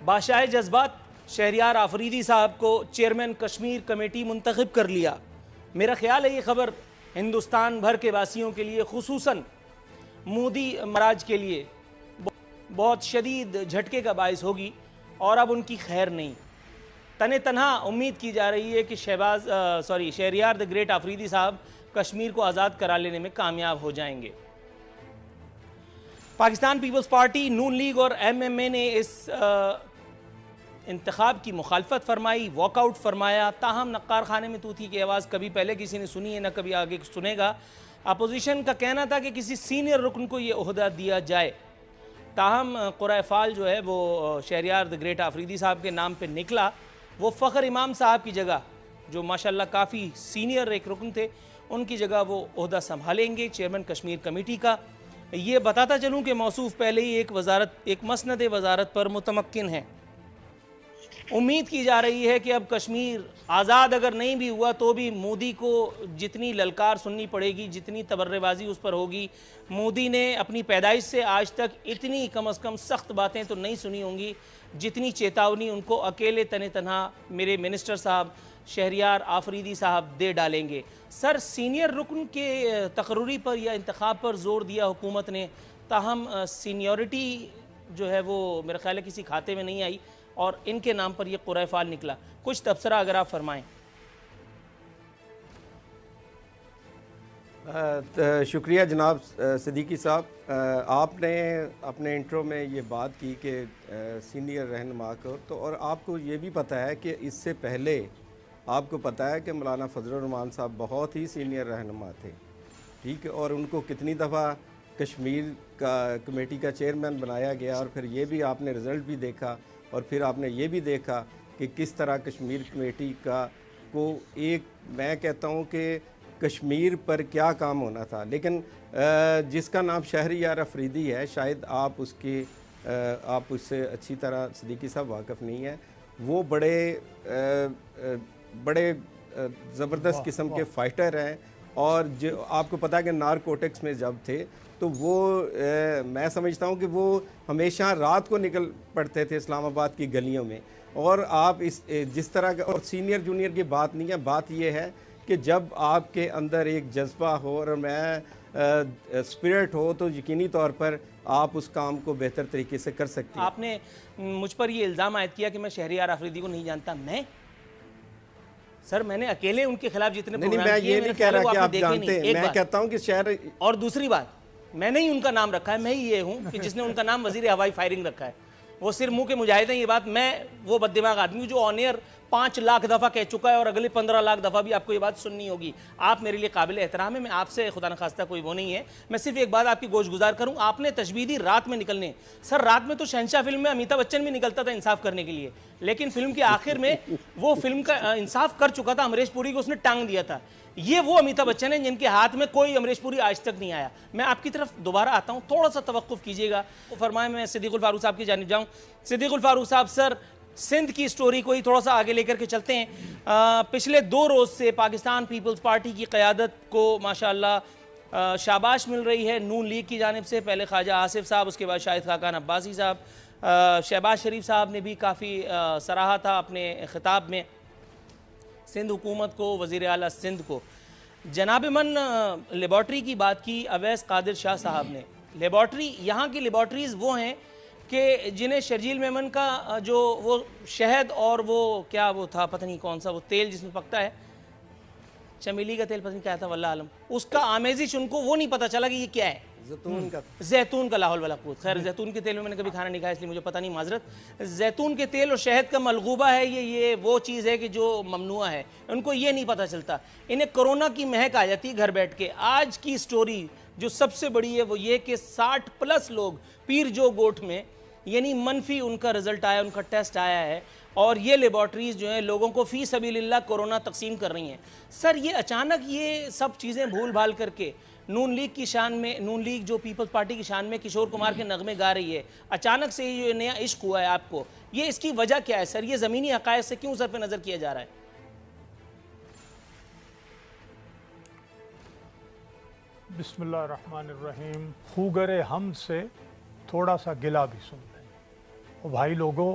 بادشاہ جذبات شہریار آفریدی صاحب کو چیئرمین کشمیر کمیٹی منتخب کر لیا۔ میرا خیال ہے یہ خبر ہندوستان بھر کے واسیوں کے لیے، خصوصاً مودی مہاراج کے لیے بہت شدید جھٹکے کا باعث ہوگی، اور اب ان کی خیر نہیں۔ تنہا امید کی جا رہی ہے کہ شہریار دی گریٹ آفریدی صاحب کشمیر کو آزاد کرا لینے میں کامیاب ہو جائیں گے۔ پاکستان پیپلز پارٹی، نون لیگ اور ایم ایم اے نے اس انتخاب کی مخالفت فرمائی، واک آؤٹ فرمایا۔ تاہم نقار خانے میں طوطی کی آواز کبھی پہلے کسی نے سنی ہے نہ کبھی آگے سنے گا۔ اپوزیشن کا کہنا تھا کہ کسی سینئر رکن کو یہ عہدہ دیا جائے، تاہم قرعہ فال جو ہے وہ شہریار دی گریٹ آفریدی صاحب کے نام پہ نکلا۔ وہ فخر امام صاحب کی جگہ، جو ماشاءاللہ کافی سینئر ایک رکن تھے، ان کی جگہ وہ عہدہ سنبھالیں گے چیئرمین کشمیر کمیٹی کا۔ یہ بتاتا چلوں کہ موصوف پہلے ہی ایک مسند وزارت پر متمکن ہے۔ امید کی جا رہی ہے کہ اب کشمیر آزاد اگر نہیں بھی ہوا تو بھی مودی کو جتنی للکار سننی پڑے گی، جتنی تبرے بازی اس پر ہوگی، مودی نے اپنی پیدائش سے آج تک اتنی کم از کم سخت باتیں تو نہیں سنی ہوں گی جتنی چیتاونی ان کو اکیلے تنہا میرے منسٹر صاحب شہریار آفریدی صاحب دے ڈالیں گے۔ سر، سینئر رکن کے تقرری پر یا انتخاب پر زور دیا حکومت نے، تاہم سینیورٹی جو ہے وہ میرا خیال ہے کسی کھاتے میں نہیں آئی، اور ان کے نام پر یہ قرعہ فال نکلا۔ کچھ تبصرہ اگر آپ فرمائیں۔ شکریہ جناب صدیقی صاحب، آپ نے اپنے انٹرو میں یہ بات کی کہ سینئر رہنما کو، تو اور آپ کو یہ بھی پتہ ہے کہ اس سے پہلے آپ کو پتہ ہے کہ مولانا فضل الرحمان صاحب بہت ہی سینئر رہنما تھے، ٹھیک ہے، اور ان کو کتنی دفعہ کشمیر کا کمیٹی کا چیئرمین بنایا گیا، اور پھر یہ بھی آپ نے رزلٹ بھی دیکھا، اور پھر آپ نے یہ بھی دیکھا کہ کس طرح کشمیر کمیٹی کو ایک، میں کہتا ہوں کہ کشمیر پر کیا کام ہونا تھا، لیکن جس کا نام شہریار آفریدی ہے، شاید آپ اس سے اچھی طرح صدیقی صاحب واقف نہیں ہیں۔ وہ بڑے زبردست قسم کے فائٹر ہیں، اور جو آپ کو پتہ ہے کہ نارکوٹکس میں جب تھے تو وہ میں سمجھتا ہوں کہ وہ ہمیشہ رات کو نکل پڑتے تھے اسلام آباد کی گلیوں میں، اور آپ جس طرح کا، اور سینئر جونیئر کی بات نہیں ہے، بات یہ ہے کہ جب آپ کے اندر ایک جذبہ ہو اور اسپرٹ ہو تو یقینی طور پر آپ اس کام کو بہتر طریقے سے کر سکتے ہیں۔ آپ نے مجھ پر یہ الزام عائد کیا کہ میں شہریار آفریدی کو نہیں جانتا۔ میں نے اکیلے ان کے خلاف جتنے پروگرام کیے، میں یہ نہیں کہہ رہا کہ آپ جانتے ہیں، میں کہتا ہوں کہ اور دوسری بات، میں نے ہی ان کا نام رکھا ہے، میں ہی یہ ہوں کہ جس نے ان کا نام وزیر ہوائی فائرنگ رکھا ہے۔ وہ صرف منہ کے مجاہد ہیں یہ بات، میں وہ بد دماغ آدمی ہوں جو آن ایئر 5 لاکھ دفعہ کہہ چکا ہے، اور اگلے 15 لاکھ دفعہ بھی آپ کو یہ بات سننی ہوگی۔ آپ میرے لیے قابل احترام ہے، میں آپ سے خدا نخواستہ کوئی وہ نہیں ہے۔ میں صرف ایک بات آپ کی گوش گزار کروں، آپ نے تشبیہ دی رات میں نکلنے۔ سر، رات میں تو شہنشاہ فلم میں امیتابھ بچن بھی نکلتا تھا انصاف کرنے کے لیے، لیکن فلم کے آخر میں وہ فلم کا انصاف کر چکا تھا، امریش پوری کو اس نے ٹانگ دیا تھا۔ یہ وہ امیتابھ بچن ہیں جن کے ہاتھ میں کوئی امریش پوری آج تک نہیں آیا۔ میں آپ کی طرف دوبارہ آتا ہوں، تھوڑا سا توقف کیجئے گا۔ فرمائیں میں صدیق الفاروق صاحب کی جانب جاؤں۔ صدیق الفاروق صاحب، سر، سندھ کی سٹوری کو ہی تھوڑا سا آگے لے کر کے چلتے ہیں۔ پچھلے 2 روز سے پاکستان پیپلز پارٹی کی قیادت کو ماشاءاللہ شاباش مل رہی ہے نون لیگ کی جانب سے۔ پہلے خواجہ آصف صاحب، اس کے بعد شاہد خاقان عباسی صاحب، شہباز شریف صاحب نے بھی کافی سراہا تھا اپنے خطاب میں سندھ حکومت کو، وزیر اعلیٰ سندھ کو۔ جناب من لیبارٹری کی بات کی اویس قادر شاہ صاحب نے۔ لیبارٹری، یہاں کی لیبارٹریز وہ ہیں کہ جنہیں شرجیل میمن کا جو وہ شہد اور وہ کیا وہ تھا پتہ نہیں کون سا وہ تیل جس میں پکتا ہے، چمیلی کا تیل پتہ نہیں کیا تھا واللہ عالم، اس کا آمیزش ان کو وہ نہیں پتہ چلا کہ یہ کیا ہے۔ زیتون کا، لا حول ولا قوت، خیر زیتون کے تیل میں نے کبھی کھانا نہیں کھایا اس لیے مجھے پتہ نہیں، معذرت۔ زیتون کے تیل اور شہد کا ملغوبہ ہے، یہ وہ چیز ہے کہ جو ممنوع ہے، ان کو یہ نہیں پتہ چلتا۔ انہیں کرونا کی مہک آ جاتی گھر بیٹھ کے۔ آج کی سٹوری جو سب سے بڑی ہے وہ یہ کہ 60+ لوگ پیر جو گوٹھ میں، یعنی منفی ان کا رزلٹ آیا، ان کا ٹیسٹ آیا ہے، اور یہ لیبارٹریز جو ہیں لوگوں کو فی سبیل اللہ کورونا تقسیم کر رہی ہیں۔ سر، یہ اچانک یہ سب چیزیں بھول بھال کر کے نون لیگ کی شان میں، نون لیگ جو پیپلز پارٹی کی شان میں کشور کمار کے نغمے گا رہی ہے، اچانک سے یہ نیا عشق ہوا ہے آپ کو، یہ اس کی وجہ کیا ہے سر؟ یہ زمینی حقائق سے کیوں صرف نظر کیا جا رہا ہے؟ بسم اللہ الرحمن الرحیم۔ خوگر ہم سے تھوڑا سا گلہ بھی سن لیں۔ بھائی لوگوں،